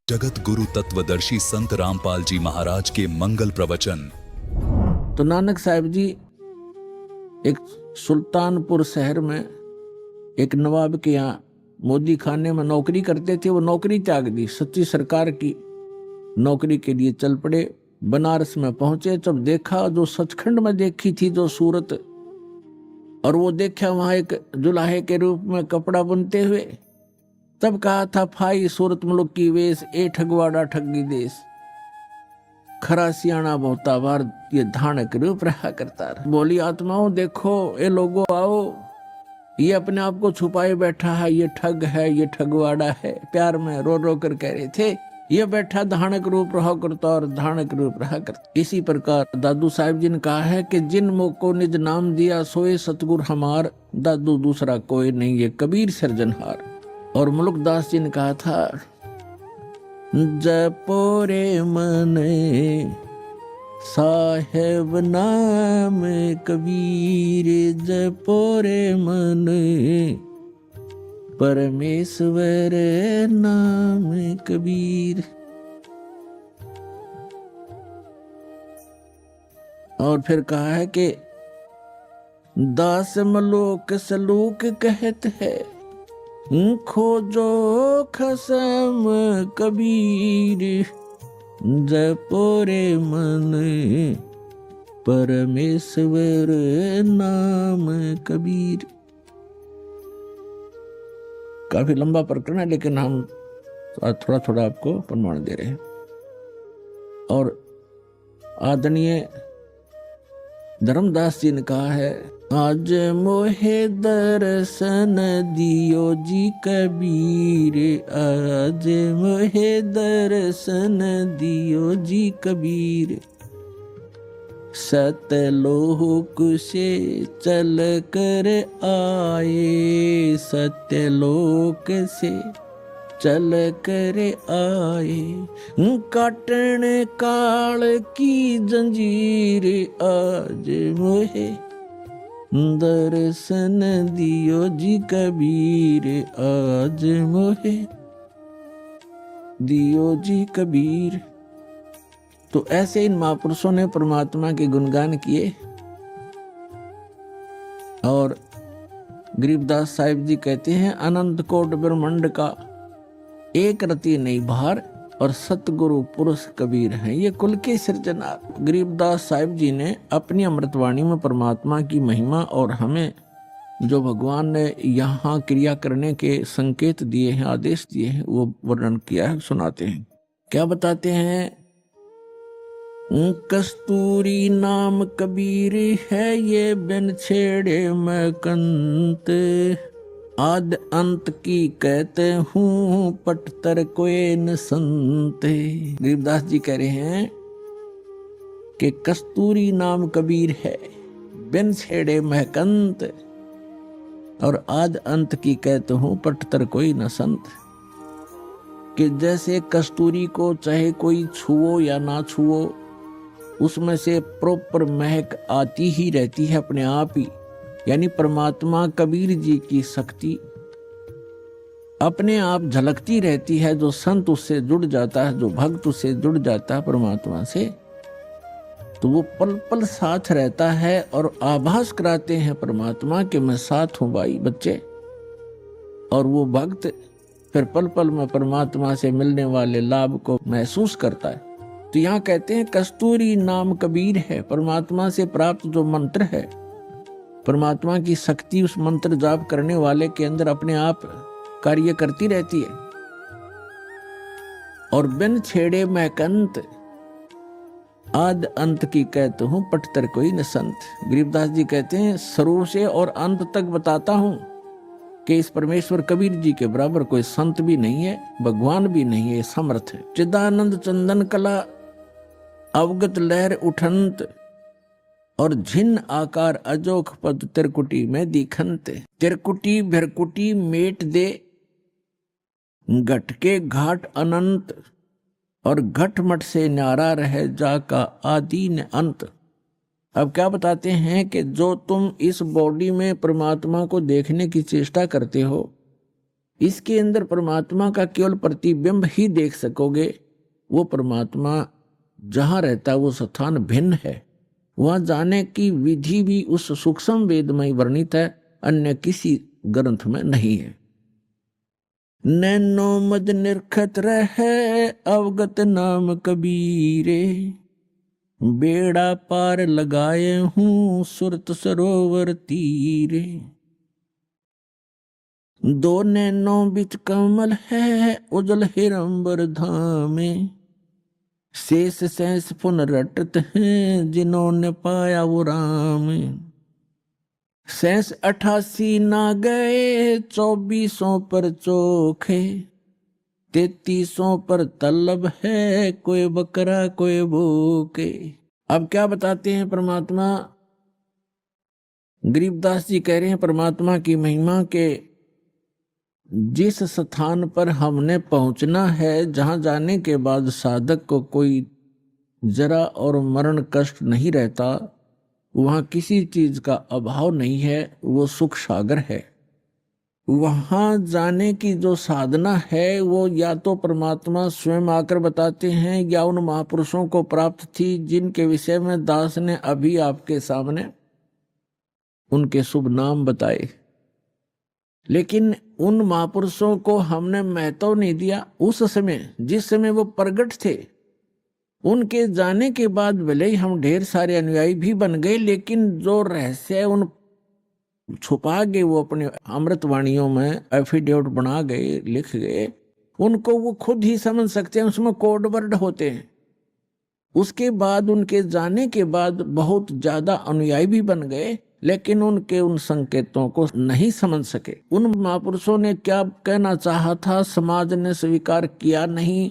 जगत गुरु तत्वदर्शी संत रामपाल जी महाराज के मंगल प्रवचन। तो नानक साहिब जी एक सुल्तानपुर शहर में एक नवाब के यहाँ मोदी खाने में नौकरी करते थे। वो नौकरी त्याग दी, सच्ची सरकार की नौकरी के लिए चल पड़े। बनारस में पहुंचे, जब देखा जो सचखंड में देखी थी जो सूरत, और वो देखा वहां एक जुलाहे के रूप में कपड़ा बुनते हुए, तब कहा था फाई सूरत मुल्क की वेश, ए ठगवाड़ा ठगी देश, खरा सियाणा बहुता बार ये धानक रूप रहा करता रहा। बोली आत्माओं देखो, ये लोगों आओ, ये अपने आप को छुपाए बैठा है, ये ठग है, ये ठगवाड़ा है। प्यार में रो रो कर कह रहे थे, ये बैठा धानक रूप रहा करता और धानक रूप रहा करता। इसी प्रकार दादू साहिब जी ने कहा है कि जिन मुख को निज नाम दिया सोए सतगुर हमार, दादू दूसरा कोई नहीं ये कबीर सिरजनहार। और मुल्कदास जी ने कहा था, जपोरे मन साहेब नाम कबीर, जपोरे मन परमेश्वर नाम कबीर। और फिर कहा है कि दास मलोक सलूक कहत है, खोजो खसम कबीर, जपोरे मन परमेश्वर नाम कबीर। काफी लंबा प्रकरण है, लेकिन हम थोड़ा थोड़ा आपको प्रमाण दे रहे हैं। और आदरणीय धर्मदास जी ने कहा है, आज मोहे दर्शन दियो जी कबीर, आज मोहे दर्शन दियो जी कबीर, सतलोक से चल कर आए, सतलोक से चल कर आए, काटन काल की जंजीर, आज मोहे दर्शन दियो जी कबीर, आज मोहे दियो जी कबीर। तो ऐसे इन महापुरुषों ने परमात्मा के गुणगान किए। और गरीबदास साहिब जी कहते हैं, अनंत कोट ब्रह्मांड का एक रति नहीं भार, और सतगुरु पुरुष कबीर हैं ये कुल के सृजनहार। गरीबदास साहिब जी ने अपनी अमृतवाणी में परमात्मा की महिमा और हमें जो भगवान ने यहाँ क्रिया करने के संकेत दिए हैं, आदेश दिए हैं, वो वर्णन किया है, सुनाते हैं। क्या बताते हैं? कस्तूरी नाम कबीर है, ये बिन छेड़े मैं कंत, आद अंत की कहते हूँ पटतर कोई न संत। गरीबदास जी कह रहे हैं कि कस्तूरी नाम कबीर है, बिन छेड़े महकंत, और आद अंत की कहते हूँ पटतर कोई न संत। कि जैसे कस्तूरी को चाहे कोई छुओ या ना छुओ, उसमें से प्रॉपर महक आती ही रहती है अपने आप ही। यानी परमात्मा कबीर जी की शक्ति अपने आप झलकती रहती है। जो संत उससे जुड़ जाता है, जो भक्त उससे जुड़ जाता है परमात्मा से, तो वो पल पल साथ रहता है और आभास कराते हैं परमात्मा के मैं साथ हूं भाई बच्चे। और वो भक्त फिर पल पल में परमात्मा से मिलने वाले लाभ को महसूस करता है। तो यहाँ कहते हैं कस्तूरी नाम कबीर है, परमात्मा से प्राप्त जो मंत्र है, परमात्मा की शक्ति उस मंत्र जाप करने वाले के अंदर अपने आप कार्य करती रहती है। और बिन छेड़े महकंत, आद अंत की कहते हूं पटतर कोई न संत। गरीबदास जी कहते हैं, शुरू से और अंत तक बताता हूं कि इस परमेश्वर कबीर जी के बराबर कोई संत भी नहीं है, भगवान भी नहीं है, समर्थ है। चिदानंद चंदन कला अवगत लहर उठंत, और झिन्न आकार अजोख पद तिरकुटी में दिखंत। तिरकुटी भिरकुटी मेट दे, घट के घाट अनंत, और घट मट से न्यारा रहे जाका आदि न अंत। अब क्या बताते हैं कि जो तुम इस बॉडी में परमात्मा को देखने की चेष्टा करते हो, इसके अंदर परमात्मा का केवल प्रतिबिंब ही देख सकोगे। वो परमात्मा जहाँ रहता है वो स्थान भिन्न है, वहाँ जाने की विधि भी उस सूक्ष्म वेद में वर्णित है, अन्य किसी ग्रंथ में नहीं है। नैनो मद निरखत रहे अवगत नाम कबीरे, बेड़ा पार लगाए हूँ सुरत सरोवर तीरे। दो नैनों बिच कमल है उजल हिरंबर धामे, शेष शेष पुन रटत हैं जिन्होंने पाया वो राम। शेष 88 ना गए 2400 पर चोखे, 3300 पर तलब है कोई बकरा कोई भूखे। अब क्या बताते हैं परमात्मा? गरीबदास जी कह रहे हैं परमात्मा की महिमा के जिस स्थान पर हमने पहुंचना है, जहां जाने के बाद साधक को कोई जरा और मरण कष्ट नहीं रहता, वहां किसी चीज का अभाव नहीं है, वो सुख सागर है। वहां जाने की जो साधना है वो या तो परमात्मा स्वयं आकर बताते हैं या उन महापुरुषों को प्राप्त थी जिनके विषय में दास ने अभी आपके सामने उनके शुभ नाम बताए। लेकिन उन महापुरुषों को हमने महत्व नहीं दिया। उस समय जिस समय वो प्रगट थे, उनके जाने के बाद भले ही हम ढेर सारे अनुयायी भी बन गए, लेकिन जो रहस्य उन छुपा गए, वो अपने अमृतवाणियों में एफिडेविट बना गए, लिख गए, उनको वो खुद ही समझ सकते हैं, उसमें कोड वर्ड होते हैं। उसके बाद उनके जाने के बाद बहुत ज्यादा अनुयायी भी बन गए, लेकिन उनके उन संकेतों को नहीं समझ सके। उन महापुरुषों ने क्या कहना चाहा था, समाज ने स्वीकार किया नहीं।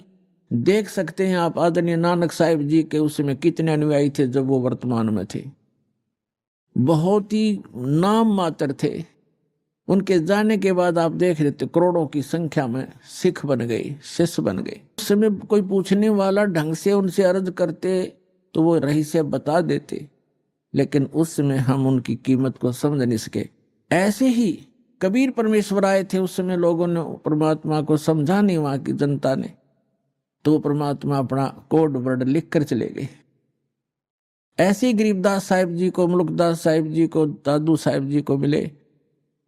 देख सकते हैं आप आदरणीय नानक साहिब जी के उसमें कितने अनुयायी थे जब वो वर्तमान में थे, बहुत ही नाम मात्र थे। उनके जाने के बाद आप देख रहे थे करोड़ों की संख्या में सिख बन गए, शिष्य बन गए। उस समय कोई पूछने वाला ढंग से उनसे अर्ज करते तो वो रहस्य बता देते, लेकिन उस समय हम उनकी कीमत को समझ नहीं सके। ऐसे ही कबीर परमेश्वर आए थे, उस समय लोगों ने परमात्मा को समझा नहीं, वहां की जनता ने, तो परमात्मा अपना कोड वर्ड लिख कर चले गए। ऐसे ही गरीबदास साहिब जी को, मुल्कदास साहिब जी को, दादू साहिब जी को मिले,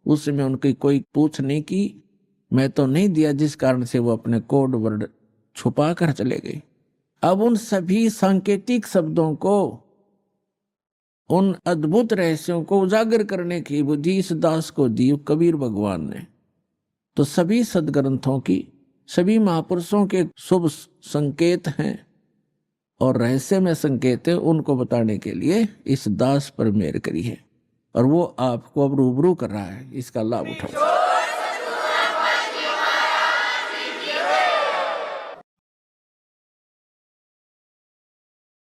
उस समय उनकी कोई पूछ नहीं की, मैं तो नहीं दिया, जिस कारण से वो अपने कोड वर्ड छुपा कर चले गए। अब उन सभी सांकेतिक शब्दों को, उन अद्भुत रहस्यों को उजागर करने की बुद्धि इस दास को दी कबीर भगवान ने। तो सभी सदग्रंथों की, सभी महापुरुषों के शुभ संकेत हैं और रहस्य में संकेत है, उनको बताने के लिए इस दास पर मेहर करी है, और वो आपको अब रूबरू कर रहा है। इसका लाभ उठाओ।